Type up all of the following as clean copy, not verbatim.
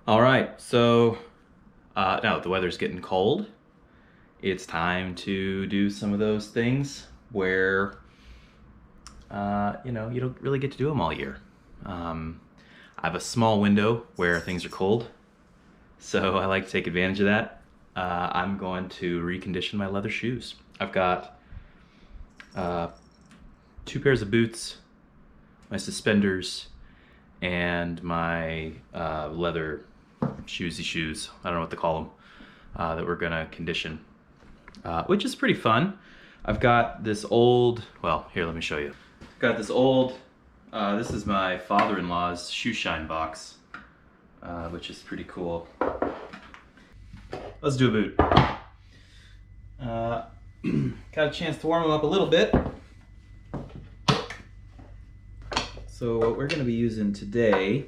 All right, so now the weather's getting cold. It's time to do some of those things where, you don't really get to do them all year. I have a small window where things are cold, so I like to take advantage of that. I'm going to recondition my leather shoes. I've got two pairs of boots, my suspenders, and my leather shoes. I don't know what to call them, that we're gonna condition, which is pretty fun. I've got this old, well, here, let me show you. I've got this old, this is my father-in-law's shoe shine box, which is pretty cool. Let's do a boot. Got a chance to warm them up a little bit. So what we're going to be using today,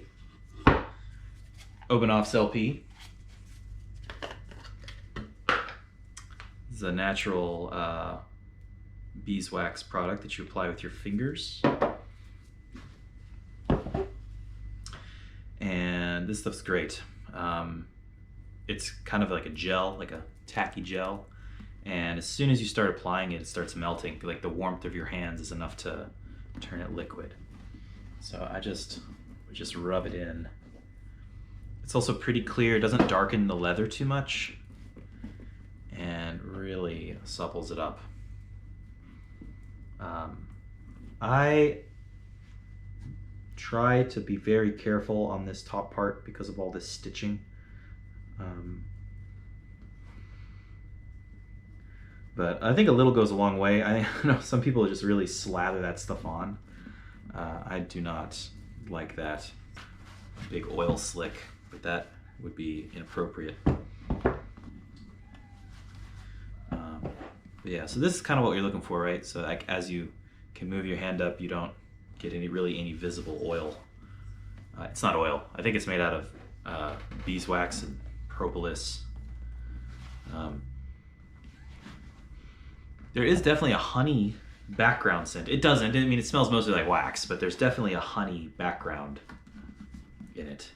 Obanoff's LP. This is a natural beeswax product that you apply with your fingers. And this stuff's great. It's kind of like a gel, like a tacky gel. And as soon as you start applying it, it starts melting. Like the warmth of your hands is enough to turn it liquid. So I just rub it in. It's also pretty clear. It doesn't darken the leather too much and really supples it up. I try to be very careful on this top part because of all this stitching. But I think a little goes a long way. I know some people just really slather that stuff on. I do not like that big oil slick, but that would be inappropriate. But yeah, so this is kind of what you're looking for, right? So like as you can move your hand up, you don't get any visible oil. It's not oil. I think it's made out of beeswax and propolis. There is definitely a honey background scent. It doesn't. I mean, it smells mostly like wax, but there's definitely a honey background in it,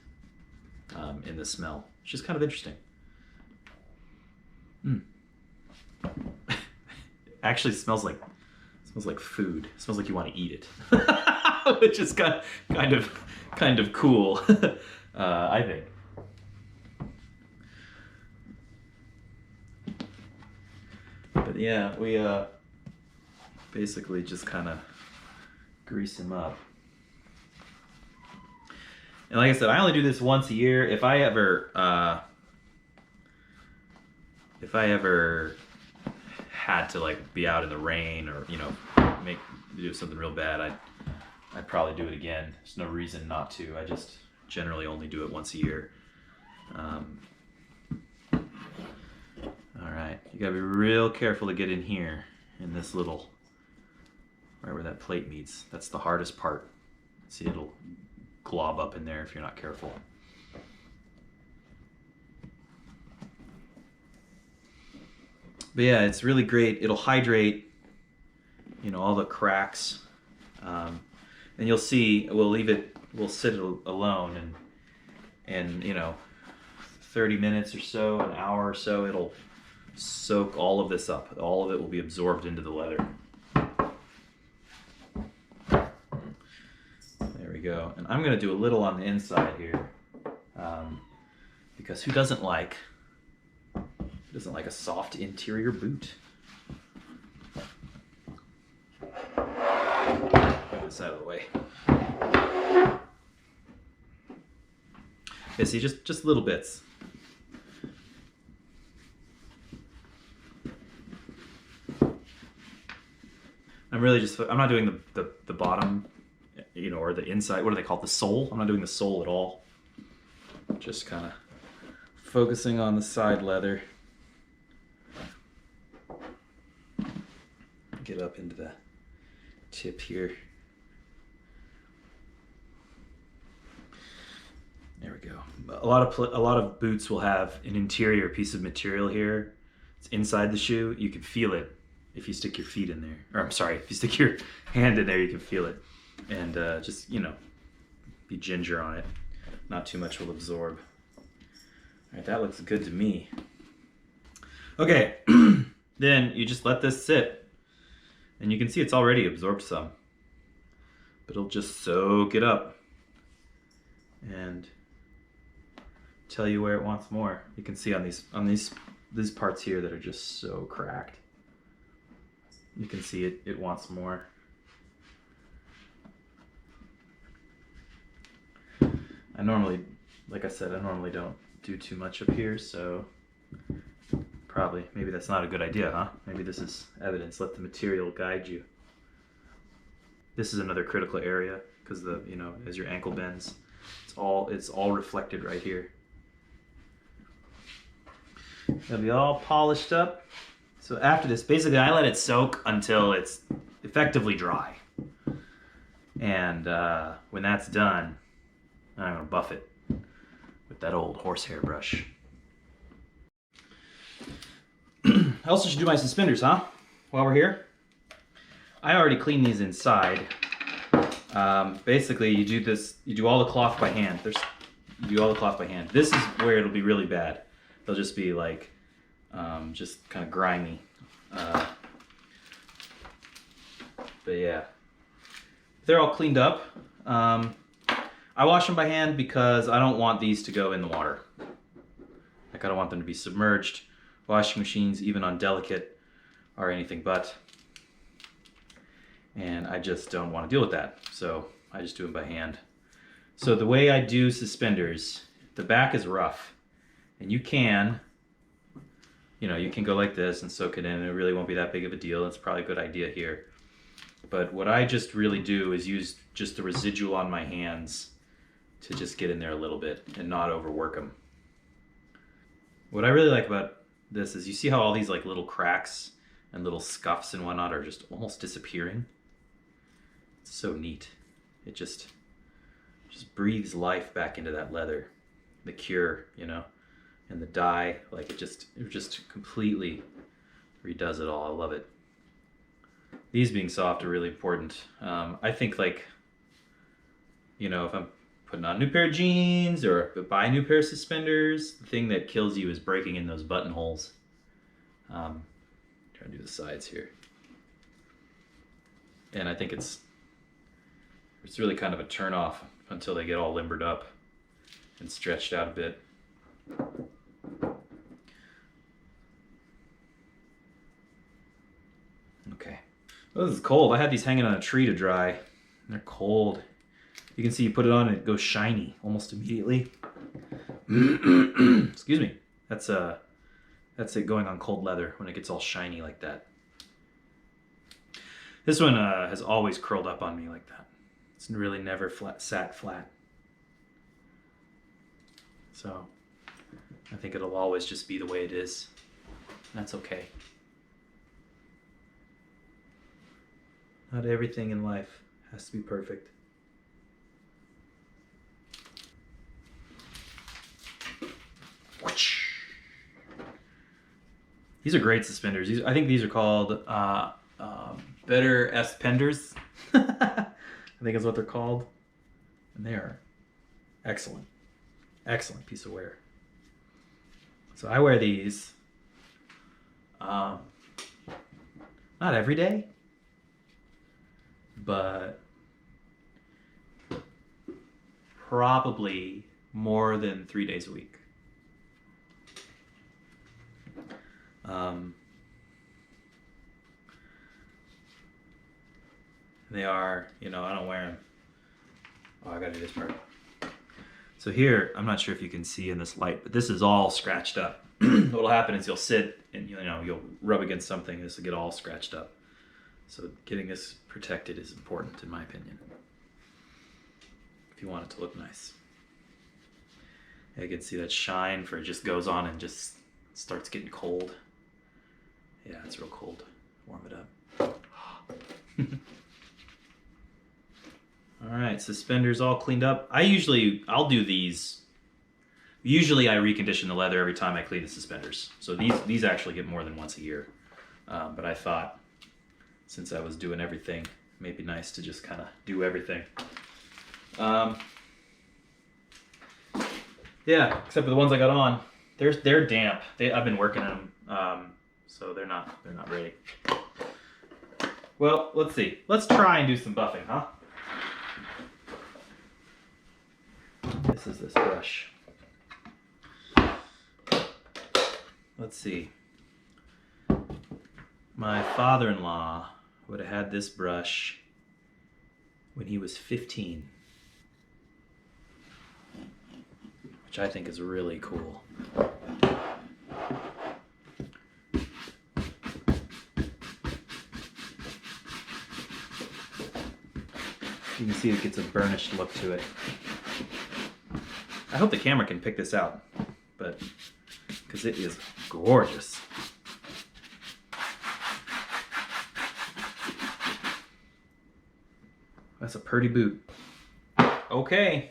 in the smell, which is kind of interesting. Actually, smells like food. It smells like you want to eat it, which is kind of cool, I think. But yeah, we basically just kind of grease him up. And like I said, I only do this once a year. If I ever had to like be out in the rain or do something real bad, I'd probably do it again. There's no reason not to. I just generally only do it once a year. All right, you gotta be real careful to get in here in this little, right where that plate meets. That's the hardest part. See, it'll glob up in there if you're not careful. But yeah, it's really great. It'll hydrate, all the cracks. And you'll see, we'll sit it alone and 30 minutes or so, an hour or so, it'll soak all of this up. All of it will be absorbed into the leather. There we go. And I'm going to do a little on the inside here, because who doesn't like a soft interior boot? Get this out of the way. Yeah, see, just little bits. I'm not doing the bottom, or the inside. What do they call it? The sole? I'm not doing the sole at all. Just kind of focusing on the side leather. Get up into the tip here. There we go. A lot of boots will have an interior piece of material here. It's inside the shoe. You can feel it if you stick your feet in there. Or I'm sorry, if you stick your hand in there, you can feel it. And just, be ginger on it. Not too much will absorb. right, that looks good to me. Okay, then you just let this sit, and you can see it's already absorbed some, but it'll just soak it up and tell you where it wants more. You can see on these parts here that are just so cracked. You can see it wants more. I normally, like I said, I normally don't do too much up here, so probably, maybe that's not a good idea, huh? Maybe this is evidence. Let the material guide you. This is another critical area because as your ankle bends, it's all reflected right here. It'll be all polished up. So after this, basically I let it soak until it's effectively dry. And when that's done, I'm gonna buff it with that old horsehair brush. I also should do my suspenders, huh? While we're here. I already cleaned these inside. Basically, you do all the cloth by hand. You do all the cloth by hand. This is where it'll be really bad. They'll just be like, just kind of grimy. But yeah, they're all cleaned up. I wash them by hand because I don't want these to go in the water. Like I don't want them to be submerged. Washing machines, even on delicate, are anything but. And I just don't want to deal with that. So I just do them by hand. So the way I do suspenders, the back is rough. And you can go like this and soak it in, and it really won't be that big of a deal. It's probably a good idea here. But what I just really do is use just the residual on my hands to just get in there a little bit and not overwork them. What I really like about this is you see how all these like little cracks and little scuffs and whatnot are just almost disappearing. It's so neat. It just breathes life back into that leather. The cure, and the dye, like it just completely redoes it all. I love it. These being soft are really important. I think if I'm putting on a new pair of jeans or buy a new pair of suspenders, the thing that kills you is breaking in those buttonholes. Trying to do the sides here. And I think it's really kind of a turn off until they get all limbered up and stretched out a bit. Okay. Oh, this is cold. I had these hanging on a tree to dry. They're cold. You can see you put it on and it goes shiny almost immediately. Excuse me. That's it going on cold leather when it gets all shiny like that. This one has always curled up on me like that. It's really never sat flat. So I think it'll always just be the way it is. That's okay. Not everything in life has to be perfect. These are great suspenders. I think these are called better suspenders. I think is what they're called. And they are excellent. Excellent piece of wear. So I wear these not every day, but probably more than 3 days a week. They are, I don't wear them. Oh, I gotta do this part. So here, I'm not sure if you can see in this light, but this is all scratched up. What'll happen is you'll sit and you'll rub against something, this will get all scratched up. So getting this protected is important in my opinion, if you want it to look nice. You can see that shine for it just goes on and just starts getting cold. Yeah, it's real cold. Warm it up. All right, suspenders all cleaned up. I'll do these. Usually I recondition the leather every time I clean the suspenders. So these actually get more than once a year. But I thought since I was doing everything, it may be nice to just kind of do everything. Yeah, except for the ones I got on. They're damp. I've been working on them, so they're not ready. Well, let's see. Let's try and do some buffing, huh? This is this brush. Let's see. My father-in-law would have had this brush when he was 15, which I think is really cool. You can see it gets a burnished look to it. I hope the camera can pick this out, but because it is gorgeous. That's a pretty boot. Okay.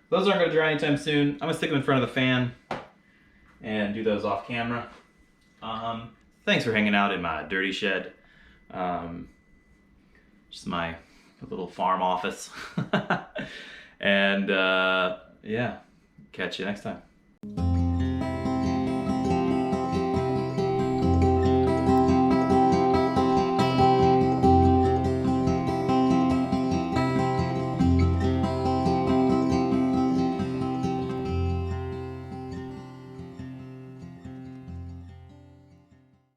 Those aren't going to dry anytime soon. I'm going to stick them in front of the fan and do those off camera. Thanks for hanging out in my dirty shed. Just my little farm office. And yeah, catch you next time.